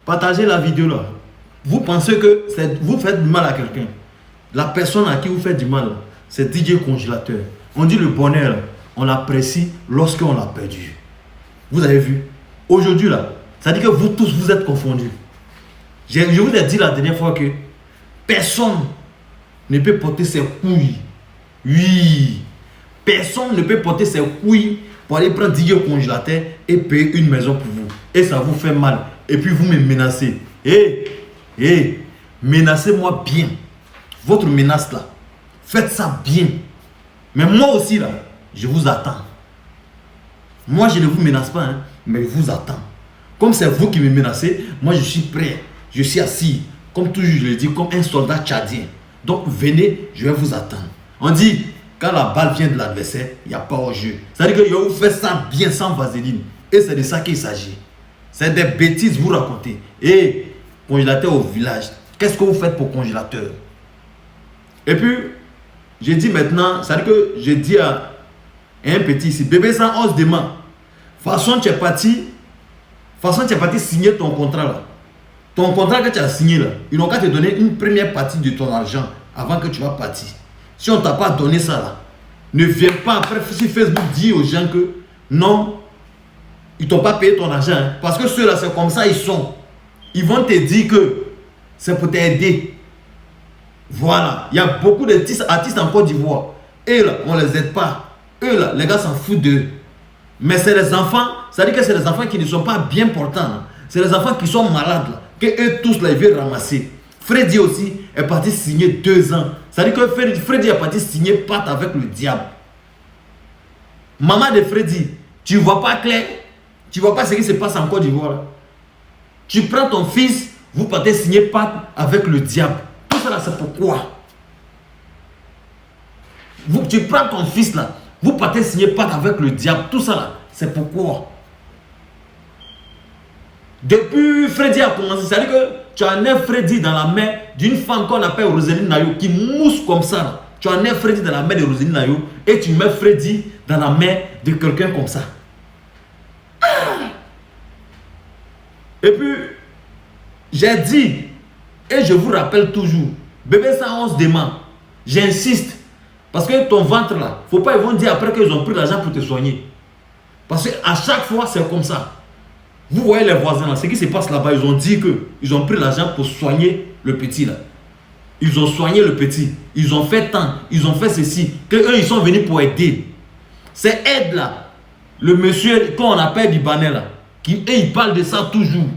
Partagez la vidéo là. Vous pensez que vous faites du mal à quelqu'un. La personne à qui vous faites du mal, c'est DJ Congélateur. On dit le bonheur, on l'apprécie lorsqu'on l'a perdu. Vous avez vu? Aujourd'hui là, ça dit que vous tous vous êtes confondus. Je vous ai dit la dernière fois que personne ne peut porter ses couilles. Oui. Personne ne peut porter ses couilles pour aller prendre DJ Congélateur et payer une maison pour vous. Et ça vous fait mal. Et puis vous me menacez. Menacez-moi bien. Votre menace là, faites ça bien. Mais moi aussi là, je vous attends. Moi je ne vous menace pas, hein, mais je vous attends. Comme c'est vous qui me menacez, moi je suis prêt. Je suis assis, comme toujours je le dis, comme un soldat tchadien. Donc venez, je vais vous attendre. On dit, quand la balle vient de l'adversaire, il n'y a pas au jeu. C'est-à-dire que je vous fais ça bien sans vaseline. Et c'est de ça qu'il s'agit. C'est des bêtises vous racontez. Et Congélateur au village, qu'est-ce que vous faites pour Congélateur? Et puis, j'ai dit maintenant, c'est-à-dire que j'ai dit à un petit ici, bébé sans os de main. Façon tu es parti signer ton contrat là. Ton contrat que tu as signé là, ils n'ont qu'à te donner une première partie de ton argent avant que tu vas partir. Si on ne t'a pas donné ça là, ne viens pas après si Facebook dit aux gens que non, ils t'ont pas payé ton argent. Hein, parce que ceux-là, c'est comme ça ils sont. Ils vont te dire que c'est pour t'aider. Voilà. Il y a beaucoup d'artistes en Côte d'Ivoire. Et là, on ne les aide pas. Eux là, les gars s'en foutent d'eux. Mais c'est les enfants, ça veut dire que c'est les enfants qui ne sont pas bien portants. Hein. C'est les enfants qui sont malades là, que eux tous là, ils veulent ramasser. Freddy aussi est parti signer 2 ans. Ça veut dire que Freddy est parti signer pacte avec le diable. Maman de Freddy, tu ne vois pas clair. Tu ne vois pas ce qui se passe en Côte d'Ivoire. Tu prends ton fils, vous partez signer pacte avec le diable. Tout ça là, c'est pourquoi? Tu prends ton fils là, vous partez signer pacte avec le diable. Tout ça là, c'est pourquoi? Depuis Freddy a commencé, c'est-à-dire que tu as un Freddy dans la main d'une femme qu'on appelle Roseline Nayo qui mousse comme ça là. Tu as un Freddy dans la main de Roseline Nayo et tu mets Freddy dans la main de quelqu'un comme ça. Et puis, j'ai dit, et je vous rappelle toujours, bébé 111 dément, j'insiste, parce que ton ventre là, faut pas, ils vont dire après qu'ils ont pris l'argent pour te soigner. Parce qu'à chaque fois, c'est comme ça. Vous voyez les voisins là, ce qui se passe là-bas, ils ont dit qu'ils ont pris l'argent pour soigner le petit là. Ils ont soigné le petit, ils ont fait tant, ils ont fait ceci, que eux ils sont venus pour aider. C'est aide là, le monsieur qu'on appelle Libanais là, et il parle de ça toujours.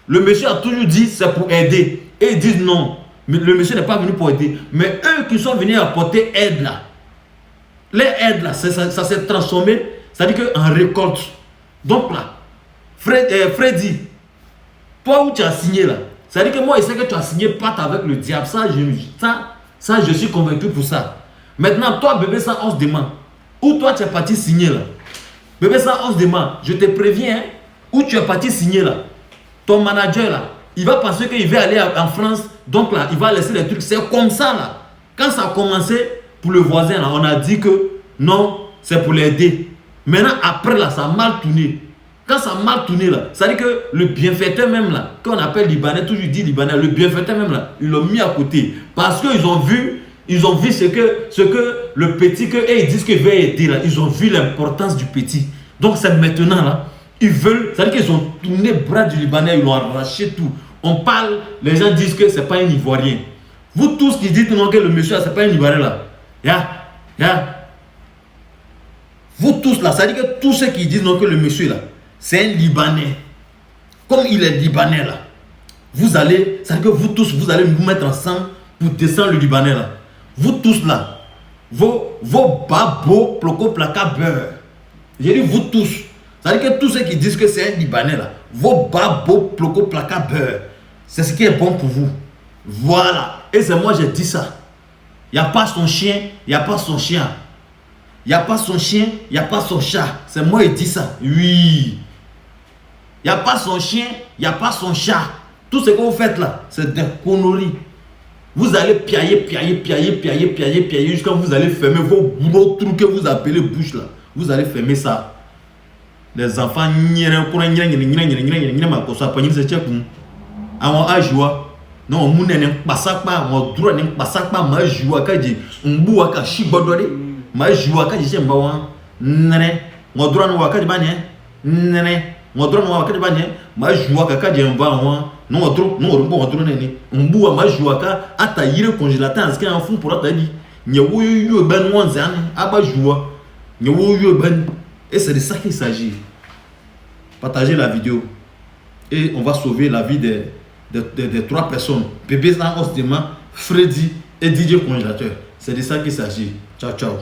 Le monsieur a toujours dit c'est pour aider. Et ils disent non, mais le monsieur n'est pas venu pour aider. Mais eux qui sont venus apporter aide là, les aides là, ça s'est transformé, c'est-à-dire qu'en récolte. Donc là, Freddy, toi où tu as signé là, c'est-à-dire que moi je sais que tu as signé pacte avec le diable. Ça, je suis convaincu pour ça. Maintenant, toi bébé 111 dément, où toi tu es parti signer là, bébé 111 dément, je te préviens, hein, où tu es parti signer là, ton manager là, il va penser qu'il va aller en France, donc là, il va laisser les trucs. C'est comme ça là. Quand ça a commencé pour le voisin là, on a dit que non, c'est pour l'aider. Maintenant, après là, ça a mal tourné. Quand ça a mal tourné là, ça veut dire que le bienfaiteur même là, qu'on appelle Libanais, toujours dit Libanais, le bienfaiteur même là, ils l'ont mis à côté. Parce qu'ils ont vu ce que le petit, ils disent qu'ils veulent aider là, ils ont vu l'importance du petit. Donc c'est maintenant là, ils veulent, ça veut dire qu'ils ont tourné le bras du Libanais, ils l'ont arraché tout. On parle, les gens disent que c'est pas un Ivoirien. Vous tous qui dites non que le monsieur c'est pas un Ivoirien là, vous tous là, ça veut dire que tous ceux qui disent non que le monsieur là, c'est un Libanais. Comme il est Libanais là, vous allez, ça veut dire que vous tous, vous allez vous mettre ensemble pour descendre le Libanais là. Vous tous là, vos babos, ploco, placa, beurre. J'ai dit vous tous. Ça veut dire que tous ceux qui disent que c'est un Libanais là, vos babos, ploco, placa, beurre. C'est ce qui est bon pour vous. Voilà. Et c'est moi j'ai dit ça. Il n'y a pas son chien, il n'y a pas son chien. Il n'y a pas son chien, il n'y a pas son chat. C'est moi qui dis ça. Oui. Il n'y a pas son chien, il n'y a pas son chat. Tout ce que vous faites là, c'est des conneries. Vous allez piailler jusqu'à vous allez fermer vos trous que vous appelez bouche là. Vous allez fermer ça. Les enfants, a joie non mon n'est pas ça pas mon droit n'est pas ça pas ma joie ka di mbu aka shibodore ma joie ka di mbawa nene mon droit no waka di banye nene mon droit no waka di banye ma joie ka di mbawa non droit non bon droit nene mbu ma joie ka ata yire congélateur en ce en fond pour ata di nyewo yo ben wanzane aba joie nyewo yo ben et c'est de ça qu'il s'agit. Partagez la vidéo et on va sauver la vie des 3 personnes. Bébé Sangos Dema, Freddy et DJ Congélateur. C'est de ça qu'il s'agit. Ciao, ciao.